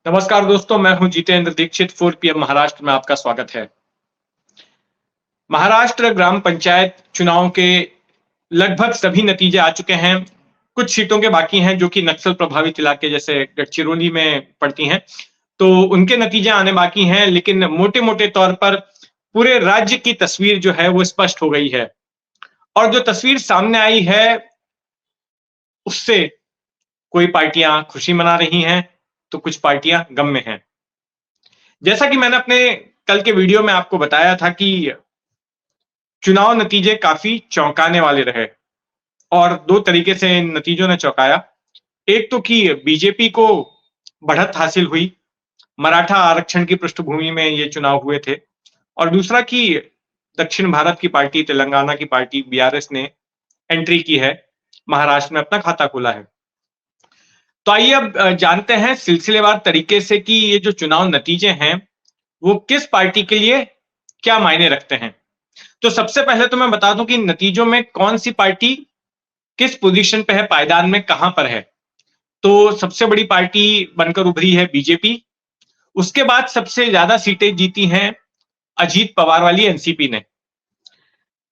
नमस्कार दोस्तों, मैं हूं जितेंद्र दीक्षित। 4 पीएम महाराष्ट्र में आपका स्वागत है। महाराष्ट्र ग्राम पंचायत चुनाव के लगभग सभी नतीजे आ चुके हैं। कुछ सीटों के बाकी हैं जो कि नक्सल प्रभावित इलाके जैसे गढ़चिरौली में पड़ती हैं, तो उनके नतीजे आने बाकी हैं। लेकिन मोटे-मोटे तौर पर पूरे राज्य की तस्वीर जो है वो स्पष्ट हो गई है। और जो तस्वीर सामने आई है उससे कोई पार्टियां खुशी मना रही हैं, तो कुछ पार्टियां गम में हैं। जैसा कि मैंने अपने कल के वीडियो में आपको बताया था कि चुनाव नतीजे काफी चौंकाने वाले रहे और दो तरीके से इन नतीजों ने चौंकाया। एक तो कि बीजेपी को बढ़त हासिल हुई, मराठा आरक्षण की पृष्ठभूमि में ये चुनाव हुए थे। और दूसरा कि दक्षिण भारत की पार्टी, तेलंगाना की पार्टी बीआरएस ने एंट्री की है, महाराष्ट्र में अपना खाता खोला है। तो आइए अब जानते हैं सिलसिलेवार तरीके से कि ये जो चुनाव नतीजे हैं वो किस पार्टी के लिए क्या मायने रखते हैं। तो सबसे पहले तो मैं बता दूं कि नतीजों में कौन सी पार्टी किस पोजीशन पे है, पायदान में कहां पर है। तो सबसे बड़ी पार्टी बनकर उभरी है बीजेपी। उसके बाद सबसे ज्यादा सीटें जीती हैं अजीत पवार वाली एनसीपी ने।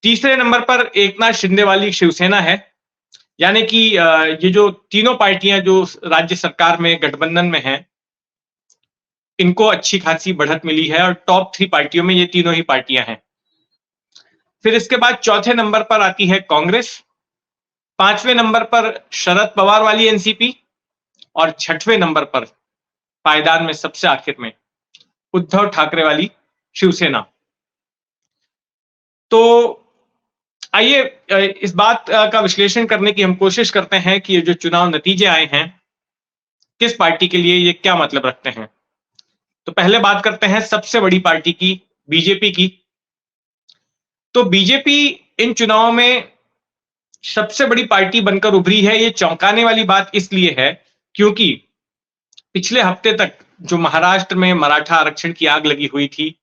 तीसरे नंबर पर एकनाथ शिंदे वाली शिवसेना है। यानी कि ये जो तीनों पार्टियां जो राज्य सरकार में गठबंधन में हैं, इनको अच्छी खासी बढ़त मिली है और टॉप 3 पार्टियों में ये तीनों ही पार्टियां हैं। फिर इसके बाद चौथे नंबर पर आती है कांग्रेस, पांचवें नंबर पर शरद पवार वाली एनसीपी और छठवें नंबर पर पायदान में सबसे आखिर में उद्धव ठाकरे वाली शिवसेना। तो आइए इस बात का विश्लेषण करने की हम कोशिश करते हैं कि ये जो चुनाव नतीजे आए हैं किस पार्टी के लिए ये क्या मतलब रखते हैं। तो पहले बात करते हैं सबसे बड़ी पार्टी की, बीजेपी की। तो बीजेपी इन चुनावों में सबसे बड़ी पार्टी बनकर उभरी है। ये चौंकाने वाली बात इसलिए है क्योंकि पिछले हफ्ते तक जो महाराष्ट्र में मराठा आरक्षण की आग लगी हुई थी,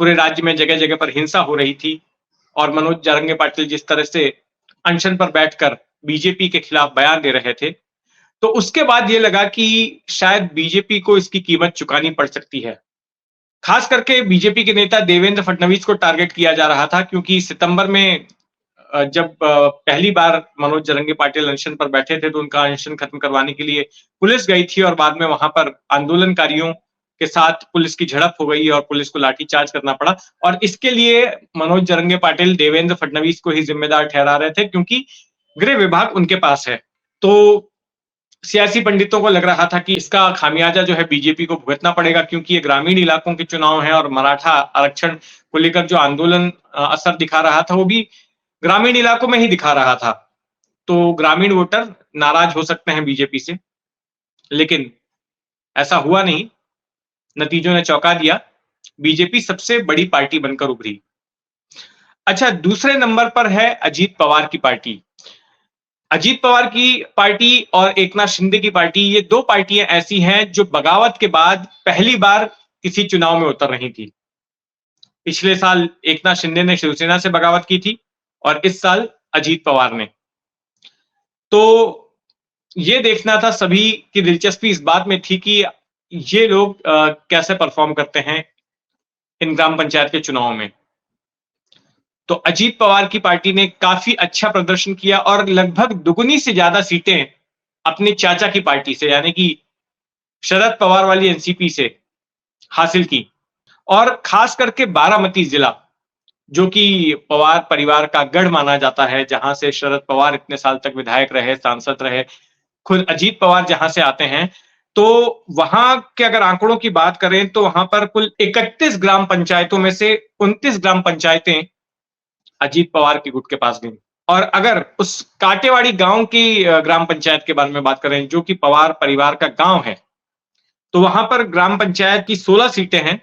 पूरे राज्य में जगह जगह पर हिंसा हो रही थी और मनोज जारंगे पाटिल जिस तरह से अनशन पर बैठकर बीजेपी के खिलाफ बयान दे रहे थे, तो उसके बाद ये लगा कि शायद बीजेपी को इसकी कीमत चुकानी पड़ सकती है। खास करके बीजेपी के नेता देवेंद्र फडणवीस को टारगेट किया जा रहा था क्योंकि सितंबर में जब पहली बार मनोज जारंगे पाटिल अनशन पर बैठे थे तो उनका अनशन खत्म करवाने के लिए पुलिस गई थी और बाद में वहां पर आंदोलनकारियों के साथ पुलिस की झड़प हो गई और पुलिस को लाठीचार्ज करना पड़ा। और इसके लिए मनोज जारंगे पाटिल देवेंद्र फडणवीस को ही जिम्मेदार ठहरा रहे थे क्योंकि गृह विभाग उनके पास है। तो सियासी पंडितों को लग रहा था कि इसका खामियाजा जो है बीजेपी को भुगतना पड़ेगा क्योंकि ये ग्रामीण इलाकों के चुनाव हैं और मराठा आरक्षण को लेकर जो आंदोलन असर दिखा रहा था वो भी ग्रामीण इलाकों में ही दिखा रहा था। तो ग्रामीण वोटर नाराज हो सकते हैं बीजेपी से, लेकिन ऐसा हुआ नहीं। नतीजों ने चौंका दिया, बीजेपी सबसे बड़ी पार्टी बनकर उभरी। अच्छा, दूसरे नंबर पर है अजीत पवार की पार्टी। अजीत पवार की पार्टी और एकनाथ शिंदे की पार्टी, ये दो पार्टियां ऐसी हैं जो बगावत के बाद पहली बार किसी चुनाव में उतर रही थी। पिछले साल एकनाथ शिंदे ने शिवसेना से बगावत की थी और इस साल अजीत पवार ने। तो ये देखना था, सभी की दिलचस्पी इस बात में थी कि ये लोग कैसे परफॉर्म करते हैं इन ग्राम पंचायत के चुनाव में। तो अजीत पवार की पार्टी ने काफी अच्छा प्रदर्शन किया और लगभग दुगुनी से ज्यादा सीटें अपने चाचा की पार्टी से यानी कि शरद पवार वाली एनसीपी से हासिल की। और खास करके बारामती जिला, जो कि पवार परिवार का गढ़ माना जाता है, जहां से शरद पवार इतने साल तक विधायक रहे, सांसद रहे, खुद अजीत पवार जहां से आते हैं, तो वहां के अगर आंकड़ों की बात करें तो वहां पर कुल 31 ग्राम पंचायतों में से 29 ग्राम पंचायतें अजीत पवार के गुट के पास गई। और अगर उस काटेवाड़ी गांव की ग्राम पंचायत के बारे में बात करें जो कि पवार परिवार का गांव है, तो वहां पर ग्राम पंचायत की 16 सीटें हैं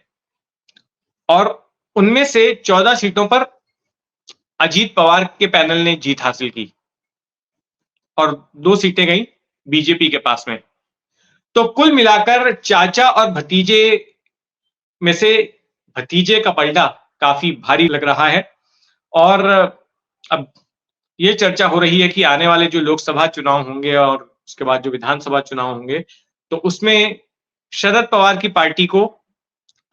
और उनमें से 14 सीटों पर अजीत पवार के पैनल ने जीत हासिल की और 2 सीटें गई बीजेपी के पास में। तो कुल मिलाकर चाचा और भतीजे में से भतीजे का पलड़ा काफी भारी लग रहा है। और अब ये चर्चा हो रही है कि आने वाले जो लोकसभा चुनाव होंगे और उसके बाद जो विधानसभा चुनाव होंगे, तो उसमें शरद पवार की पार्टी को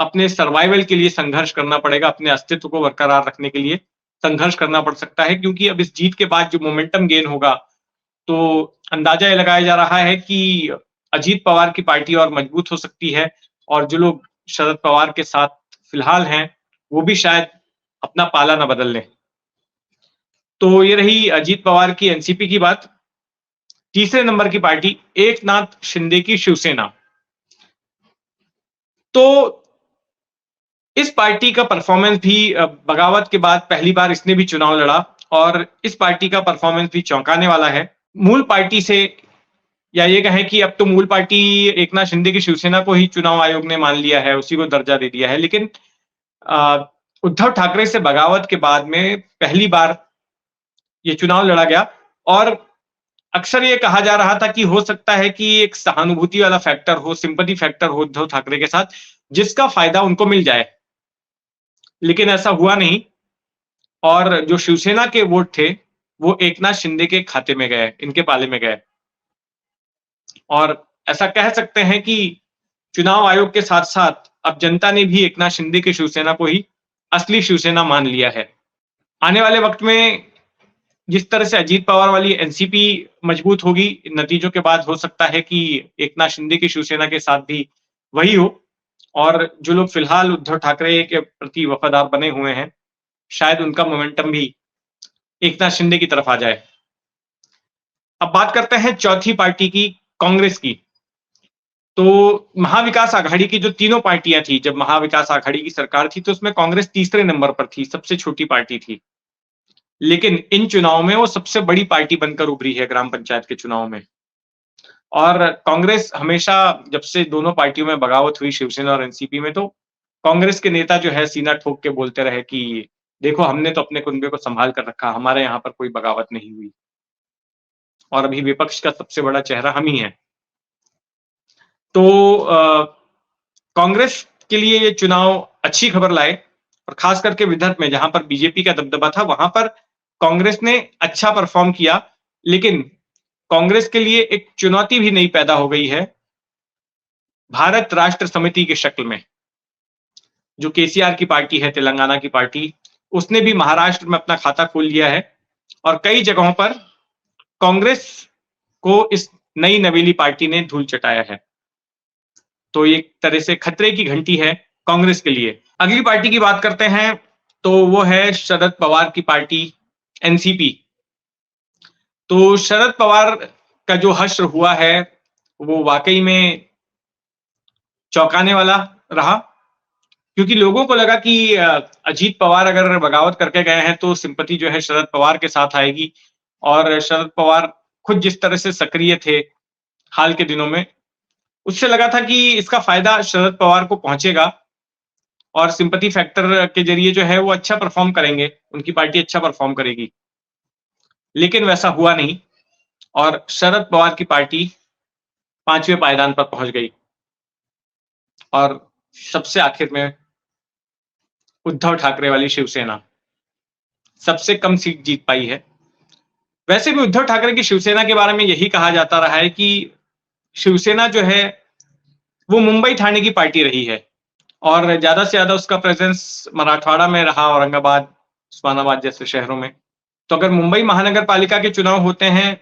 अपने सर्वाइवल के लिए संघर्ष करना पड़ेगा, अपने अस्तित्व को बरकरार रखने के लिए संघर्ष करना पड़ सकता है, क्योंकि अब इस जीत के बाद जो मोमेंटम गेन होगा, तो अंदाजा ये लगाया जा रहा है कि अजीत पवार की पार्टी और मजबूत हो सकती है और जो लोग शरद पवार के साथ फिलहाल हैं, वो भी शायद अपना पाला ना बदल लें। तो ये रही अजीत पवार की एनसीपी की बात। तीसरे नंबर की पार्टी एकनाथ शिंदे की शिवसेना। तो इस पार्टी का परफॉर्मेंस भी बगावत के बाद पहली बार इसने भी चुनाव लड़ा और इस पार्टी का परफॉर्मेंस भी चौंकाने वाला है। मूल पार्टी से, या ये कहें कि अब तो मूल पार्टी एकनाथ शिंदे की शिवसेना को ही चुनाव आयोग ने मान लिया है, उसी को दर्जा दे दिया है। लेकिन उद्धव ठाकरे से बगावत के बाद में पहली बार ये चुनाव लड़ा गया और अक्सर ये कहा जा रहा था कि हो सकता है कि एक सहानुभूति वाला फैक्टर हो, सिंपैथी फैक्टर हो उद्धव ठाकरे के साथ, जिसका फायदा उनको मिल जाए। लेकिन ऐसा हुआ नहीं और जो शिवसेना के वोट थे, वो एकनाथ शिंदे के खाते में गए, इनके पाले में गए। और ऐसा कह सकते हैं कि चुनाव आयोग के साथ-साथ अब जनता ने भी एकनाथ शिंदे की शिवसेना को ही असली शिवसेना मान लिया है। आने वाले वक्त में जिस तरह से अजीत पवार वाली एनसीपी मजबूत होगी, नतीजों के बाद हो सकता है कि एकनाथ शिंदे की शिवसेना के साथ भी वही हो और जो लोग फिलहाल उद्धव ठाकरे के प्रति वफादार बने हुए हैं, शायद उनका मोमेंटम भी एकनाथ शिंदे की तरफ आ जाए। अब बात करते हैं चौथी पार्टी की, कांग्रेस की। तो महाविकास आघाड़ी की जो तीनों पार्टियां थी, जब महाविकास आघाड़ी की सरकार थी, तो उसमें कांग्रेस तीसरे नंबर पर थी, सबसे छोटी पार्टी थी। लेकिन इन चुनाव में वो सबसे बड़ी पार्टी बनकर उभरी है ग्राम पंचायत के चुनाव में। और कांग्रेस हमेशा, जब से दोनों पार्टियों में बगावत हुई, शिवसेना और एनसीपी में, तो कांग्रेस के नेता जो है सीना ठोक के बोलते रहे कि देखो हमने तो अपने कुनबे को संभाल कर रखा, हमारे यहाँ पर कोई बगावत नहीं हुई और अभी विपक्ष का सबसे बड़ा चेहरा हम ही हैं। तो कांग्रेस के लिए ये चुनाव अच्छी खबर लाए और खास करके विदर्भ में जहां पर बीजेपी का दबदबा था, वहां पर कांग्रेस ने अच्छा परफॉर्म किया। लेकिन कांग्रेस के लिए एक चुनौती भी नई पैदा हो गई है भारत राष्ट्र समिति की शक्ल में। जो केसीआर की पार्टी है, तेलंगाना की पार्टी, उसने भी महाराष्ट्र में अपना खाता खोल लिया है और कई जगहों पर कांग्रेस को इस नई नवेली पार्टी ने धूल चटाया है। तो एक तरह से खतरे की घंटी है कांग्रेस के लिए। अगली पार्टी की बात करते हैं, तो वो है शरद पवार की पार्टी एनसीपी। तो शरद पवार का जो हश्र हुआ है, वो वाकई में चौंकाने वाला रहा, क्योंकि लोगों को लगा कि अजीत पवार अगर बगावत करके गए हैं, तो सिंपैथी जो है शरद पवार के साथ आएगी और शरद पवार खुद जिस तरह से सक्रिय थे हाल के दिनों में, उससे लगा था कि इसका फायदा शरद पवार को पहुंचेगा और सिंपैथी फैक्टर के जरिए जो है वो अच्छा परफॉर्म करेंगे, उनकी पार्टी अच्छा परफॉर्म करेगी। लेकिन वैसा हुआ नहीं और शरद पवार की पार्टी 5वें पायदान पर पहुंच गई और सबसे आखिर में उद्धव ठाकरे वाली शिवसेना सबसे कम सीट जीत पाई है। वैसे भी उद्धव ठाकरे की शिवसेना के बारे में यही कहा जाता रहा है कि शिवसेना जो है वो मुंबई ठाणे की पार्टी रही है और ज्यादा से ज्यादा उसका प्रेजेंस मराठवाड़ा में रहा, औरंगाबाद, उस्मानाबाद जैसे शहरों में। तो अगर मुंबई महानगर पालिका के चुनाव होते हैं,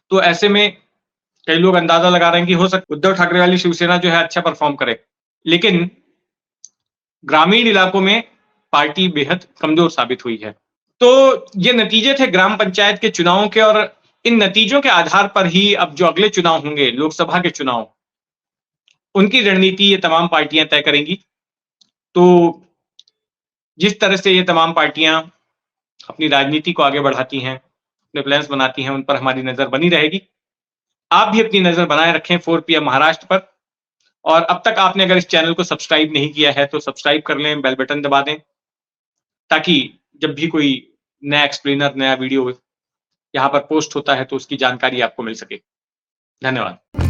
तो ऐसे में कई लोग अंदाजा लगा रहे हैं कि हो सकता उद्धव ठाकरे वाली शिवसेना जो है अच्छा परफॉर्म करे। लेकिन ग्रामीण इलाकों में पार्टी बेहद कमजोर साबित हुई है। तो ये नतीजे थे ग्राम पंचायत के चुनावों के और इन नतीजों के आधार पर ही अब जो अगले चुनाव होंगे, लोकसभा के चुनाव, उनकी रणनीति ये तमाम पार्टियां तय करेंगी। तो जिस तरह से ये तमाम पार्टियां अपनी राजनीति को आगे बढ़ाती हैं, अपने प्लान्स बनाती हैं, उन पर हमारी नजर बनी रहेगी। आप भी अपनी नजर बनाए रखें 4 PM महाराष्ट्र पर। और अब तक आपने अगर इस चैनल को सब्सक्राइब नहीं किया है, तो सब्सक्राइब कर लें, बेल बटन दबा दें, ताकि जब भी कोई नया एक्सप्लेनर, नया वीडियो यहाँ पर पोस्ट होता है, तो उसकी जानकारी आपको मिल सके। धन्यवाद।